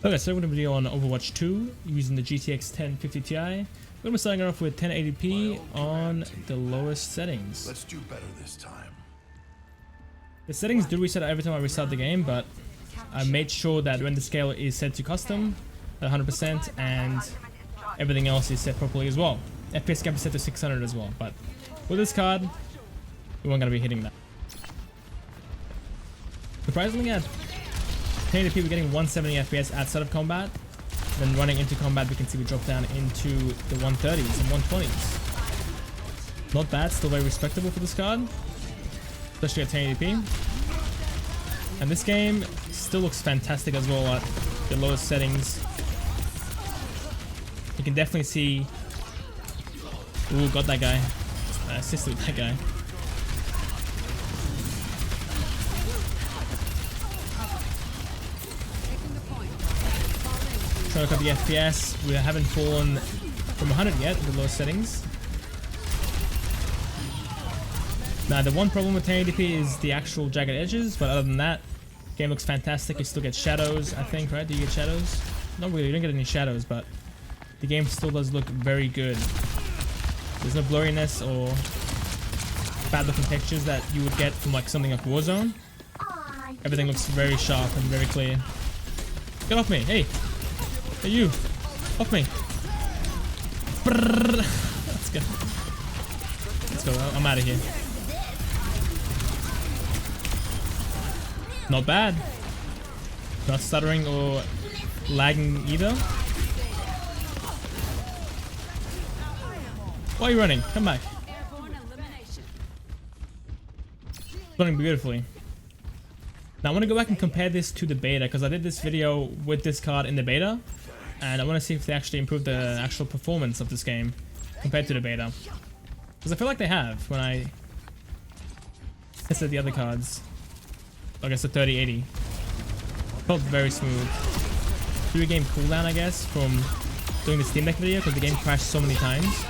Okay, so we're going to be on Overwatch 2 using the GTX 1050 Ti. We're going to be starting off with 1080p on the lowest settings. Let's do better this time. The settings do reset every time I restart the game, but I made sure that when the scale is set to custom at 100% and everything else is set properly as well. FPS can be set to 600 as well, but with this card, we weren't going to be hitting that. Surprisingly, at 1080p we're getting 170 FPS outside of combat. Then running into combat we can see we drop down into the 130s and 120s. Not bad, still very respectable for this card, especially at 1080p. And this game still looks fantastic as well at the lowest settings. You can definitely see... Ooh, got that guy. Assisted with that guy. Trying to look at the FPS, we haven't fallen from 100 yet at the lowest settings. Now the one problem with 1080p is the actual jagged edges, but other than that, game looks fantastic. You still get shadows, I think, right? Do you get shadows? Not really, you don't get any shadows, but the game still does look very good. There's no blurriness or bad looking textures that you would get from like something like Warzone. Everything looks very sharp and very clear. Get off me, hey! Hey you! Off me! Brrr. Let's go. Let's go, I'm out of here. Not bad. Not stuttering or lagging either. Why are you running? Come back. Running beautifully. Now I want to go back and compare this to the beta because I did this video with this card in the beta. And I want to see if they actually improved the actual performance of this game compared to the beta. Because I feel like they have when I tested the other cards. I guess the 3080. Felt very smooth. 3-game cooldown, I guess, from doing the Steam Deck video because the game crashed so many times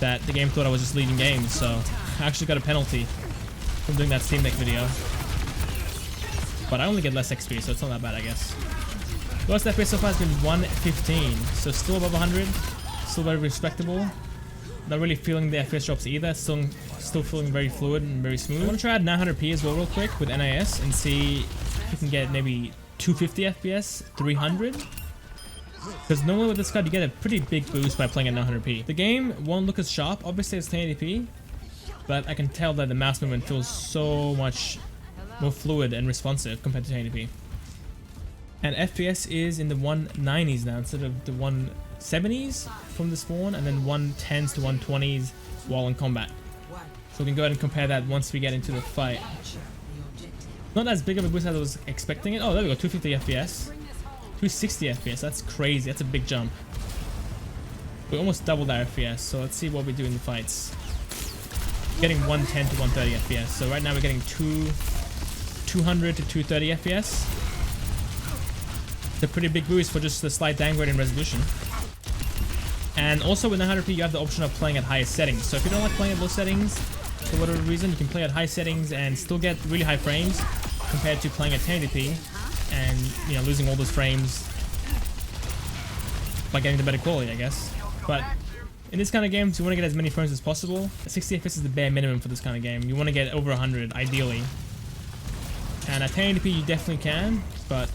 that the game thought I was just leaving games. So I actually got a penalty from doing that Steam Deck video. But I only get less XP, so it's not that bad, I guess. Lowest FPS so far has been 115, so still above 100, still very respectable. Not really feeling the FPS drops either, still feeling very fluid and very smooth. I want to try out 900p as well real quick with NIS and see if we can get maybe 250 FPS, 300. Because normally with this card you get a pretty big boost by playing at 900p. The game won't look as sharp, obviously it's 1080p, but I can tell that the mouse movement feels so much more fluid and responsive compared to 1080p. And FPS is in the 190s now instead of the 170s from the spawn, and then 110s to 120s while in combat. So we can go ahead and compare that once we get into the fight. Not as big of a boost as I was expecting it. Oh, there we go, 250 FPS. 260 FPS, that's crazy, that's a big jump. We almost doubled our FPS, so let's see what we do in the fights. Getting 110 to 130 FPS, so right now we're getting 200 to 230 FPS. It's a pretty big boost for just the slight downgrade in resolution. And also with 900p you have the option of playing at higher settings. So if you don't like playing at low settings, for whatever reason, you can play at high settings and still get really high frames compared to playing at 1080p and, you know, losing all those frames by getting the better quality, I guess. But in this kind of games, you want to get as many frames as possible. 60 FPS is the bare minimum for this kind of game. You want to get over 100 ideally. And at 1080p you definitely can, but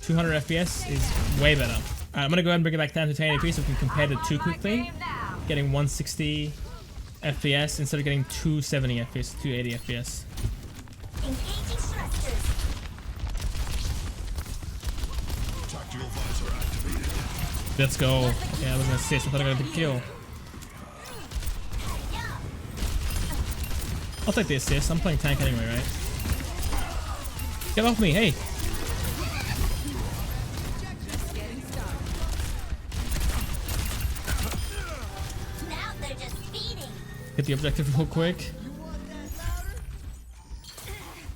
200 FPS is way better. Alright, I'm gonna go ahead and bring it back down to 1080p so we can compare the two quickly. Getting 160 FPS instead of getting 270 FPS, 280 FPS. Let's go. Okay, I was gonna assist. I thought I got a big kill. I'll take the assist. I'm playing tank anyway, right? Get off me, hey! Hit the objective real quick.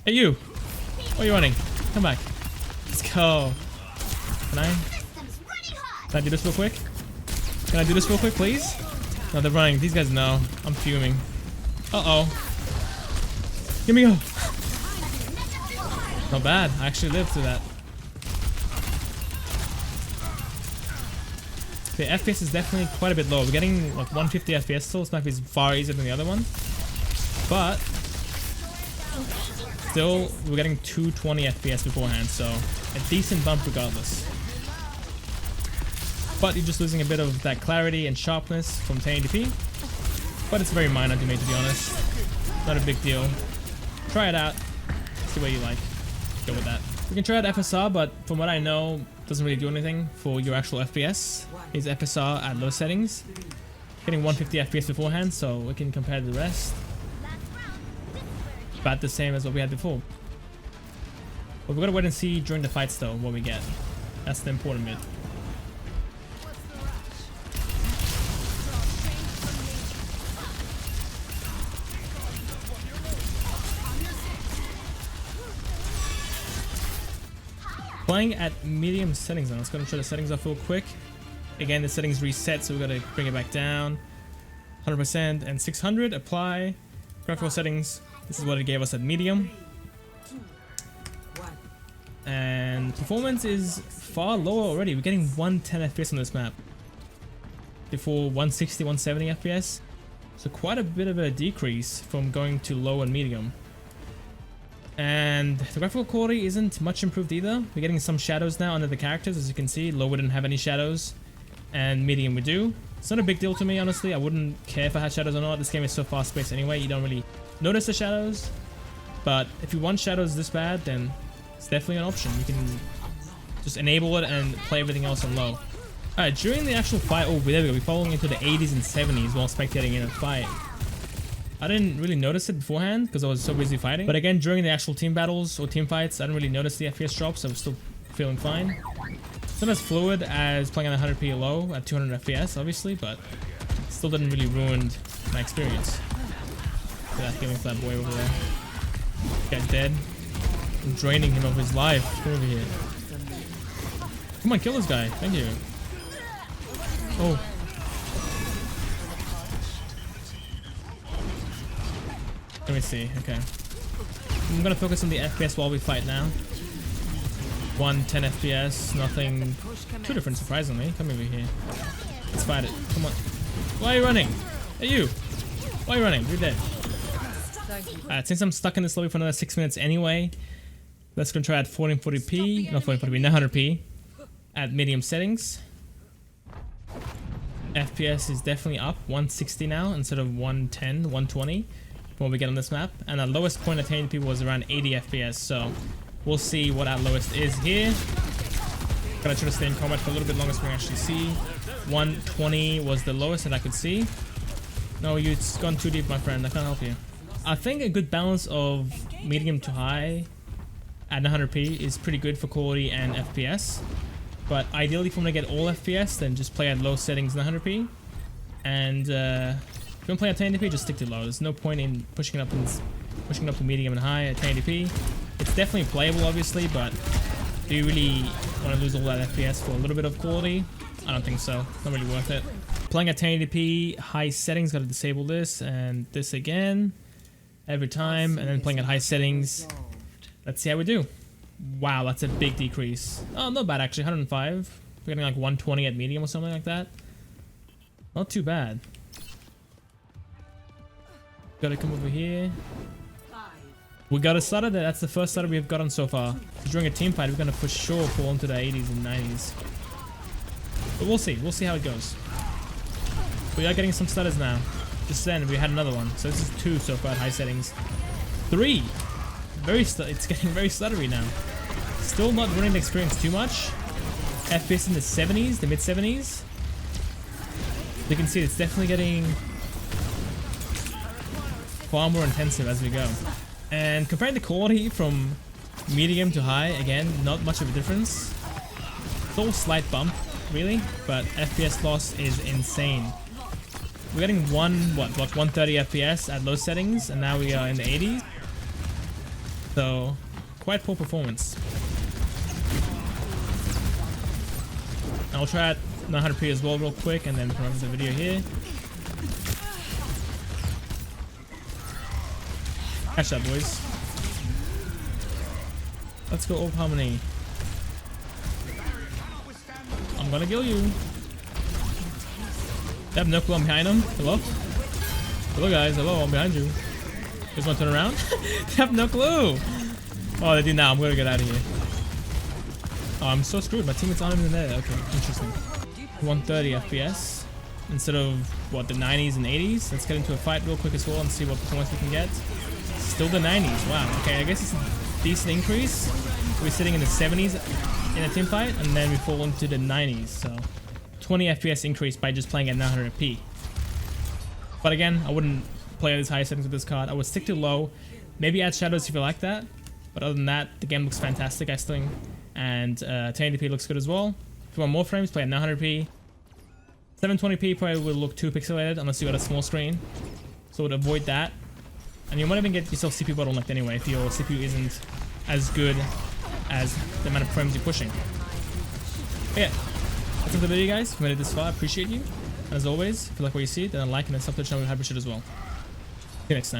Hey you! Where are you running? Come back. Let's go. Can I do this real quick? Can I do this real quick, please? No, they're running. These guys know. I'm fuming. Uh-oh. Give me go. Not bad. I actually lived through that. The FPS is definitely quite a bit low. We're getting like 150 FPS still. This map is far easier than the other one. But still, we're getting 220 FPS beforehand, so a decent bump regardless. But you're just losing a bit of that clarity and sharpness from 1080p. But it's very minor to me, to be honest. Not a big deal. Try it out. See what you like. Go with that. We can try out FSR, but from what I know, it doesn't really do anything for your actual FPS. Is FSR at low settings. Getting 150 FPS beforehand, so we can compare the rest. About the same as what we had before. But we've got to wait and see during the fights though what we get. That's the important bit. Playing at medium settings now. Let's go and show the settings off real quick. Again, the settings reset, so we've got to bring it back down. 100% and 600. Apply. Graphical settings. This is what it gave us at medium. And performance is far lower already. We're getting 110 FPS on this map. Before 160, 170 FPS. So quite a bit of a decrease from going to low and medium. And the graphical quality isn't much improved either. We're getting some shadows now under the characters, as you can see. Low we didn't have any shadows, and medium we do. It's not a big deal to me, honestly. I wouldn't care if I had shadows or not. This game is so fast-paced anyway, you don't really notice the shadows. But if you want shadows this bad, then it's definitely an option. You can just enable it and play everything else on low. Alright, during the actual fight, oh, there we go. We're falling into the 80s and 70s while spectating in a fight. I didn't really notice it beforehand because I was so busy fighting. But again, during the actual team battles or team fights, I didn't really notice the FPS drops. I was still feeling fine. It's not as fluid as playing on 100p low at 200 FPS, obviously, but still didn't really ruin my experience. Look at that healing for that boy over there. Got dead. I'm draining him of his life. Come over here. Come on, kill this guy. Thank you. Oh. Let me see. Okay. I'm gonna focus on the FPS while we fight now. 110 FPS. Nothing too different, surprisingly. Come over here. Let's fight it. Come on. Why are you running? Hey, you. Why are you running? You're dead. Alright, since I'm stuck in this lobby for another 6 minutes anyway, let's go try at 1440p. Not 1440p, 900p. At medium settings. FPS is definitely up. 160 now instead of 110, 120. What we get on this map, and our lowest point at 1080p was around 80 FPS, so we'll see what our lowest is here. Gotta try to stay in combat for a little bit longer so we can actually see. 120 was the lowest that I could see. No, you've gone too deep, my friend. I can't help you. I think a good balance of medium to high at 900p is pretty good for quality and FPS, but ideally if you want to get all FPS, then just play at low settings 900p, and if you want to play at 1080p, just stick to low. There's no point in pushing it up to medium and high at 1080p. It's definitely playable, obviously, but do you really want to lose all that FPS for a little bit of quality? I don't think so. Not really worth it. Playing at 1080p, high settings, got to disable this and this again every time, and then playing at high settings. Let's see how we do. Wow, that's a big decrease. Oh, not bad actually. 105. We're getting like 120 at medium or something like that. Not too bad. Gotta come over here. We got a stutter there. That's the first stutter we've gotten so far. During a team fight, we're gonna for sure fall into the 80s and 90s. But we'll see. We'll see how it goes. We are getting some stutters now. Just then, we had another one. So this is 2 so far at high settings. 3. It's getting very stuttery now. Still not ruining the experience too much. FPS in the 70s, the mid 70s. You can see it's definitely getting far more intensive as we go. And comparing the quality from medium to high, again, not much of a difference. It's all slight bump, really, but FPS loss is insane. We're getting 130 FPS at low settings, and now we are in the 80s. So, quite poor performance. I'll try at 900p as well real quick, and then promote the video here. Catch that, boys. Let's go Orb Harmony. I'm gonna kill you. They have no clue I'm behind them. Hello? Hello guys, hello, I'm behind you. You guys want to turn around? They have no clue. Oh, they do now. I'm gonna get out of here. Oh, I'm so screwed. My teammates aren't even there. Okay, interesting. 130 FPS instead of what, the 90s and 80s. Let's get into a fight real quick as well and see what performance we can get. Still the 90s. Wow. Okay, I guess it's a decent increase. We're sitting in the 70s in a team fight, and then we fall into the 90s. So 20 FPS increase by just playing at 900p. But again, I wouldn't play at these high settings with this card. I would stick to low. Maybe add shadows if you like that. But other than that, the game looks fantastic, I think. And 1080p looks good as well. If you want more frames, play at 900p. 720p probably will look too pixelated unless you got a small screen. So would avoid that. And you might even get yourself CPU bottlenecked anyway if your CPU isn't as good as the amount of frames you're pushing. But yeah, that's it for the video, guys. If you made it this far, I appreciate you. And as always, if you like what you see, then like and then sub to the channel with HyperX as well. See you next time.